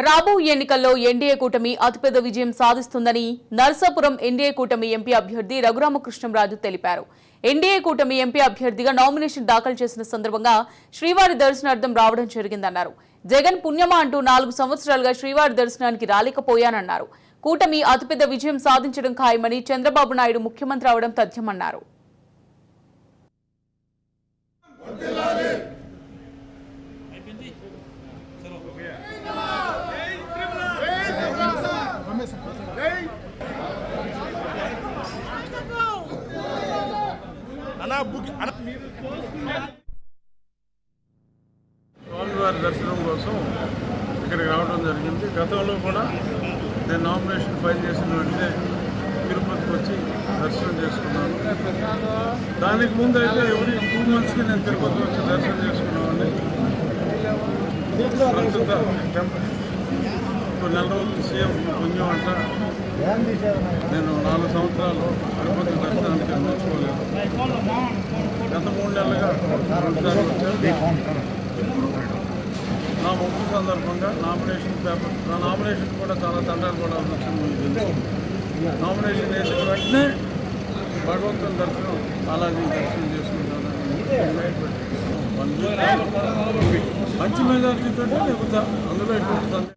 రాబో ఎన్నికల్లో ఎన్డీఏ కూటమి అతిపెద్ద విజయం సాధిస్తుందని నర్సాపురం ఎన్డీఏ కూటమి ఎంపీ అభ్యర్థి రఘురామకృష్ణంరాజు తెలిపారు. ఎన్డీఏ కూటమి ఎంపీ అభ్యర్థిగా నామినేషన్ దాఖలు చేసిన సందర్భంగా శ్రీవారి దర్శనార్థం రావడం జరిగిందన్నారు. జగన్ పుణ్యమా అంటూ 4 సంవత్సరాలుగా శ్రీవారి దర్శనానికి రాలేకపోయానన్నారు. కూటమి అతిపెద్ద విజయం సాధించడం ఖాయమని, చంద్రబాబు నాయుడు ముఖ్యమంత్రి అవడం తథ్యమన్నారు. స్వామివారి దర్శనం కోసం ఇక్కడికి రావడం జరిగింది. గతంలో కూడా నేను నామినేషన్ ఫైల్ చేసిన వెంటనే తిరుపతికి వచ్చి దర్శనం చేసుకున్నాను. దానికి ముందు అయితే ఎవరి 2 monthsకి నేను తిరుపతి వచ్చి దర్శనం చేసుకున్నామండి. ప్రస్తుత నెల రోజులు సీఎం పుణ్యం అంట నేను 4 సంవత్సరాలు తిరుపతి దర్శనానికి నోచుకోలేదు. గత 3 నెలలుగా 2 సార్లు వచ్చాను. ఇప్పుడు నా మొక్కు సందర్భంగా నా నామినేషన్ కూడా చాలా తండ్రి కూడా వచ్చింది. మీకు తెలుసు, నామినేషన్ వేసిన వెంటనే భగవంతుని దర్శనం అలాగే దర్శనం చేసుకుంటాను. మంచి మెజార్టీతో లేకపోతే అందులో ఎటువంటి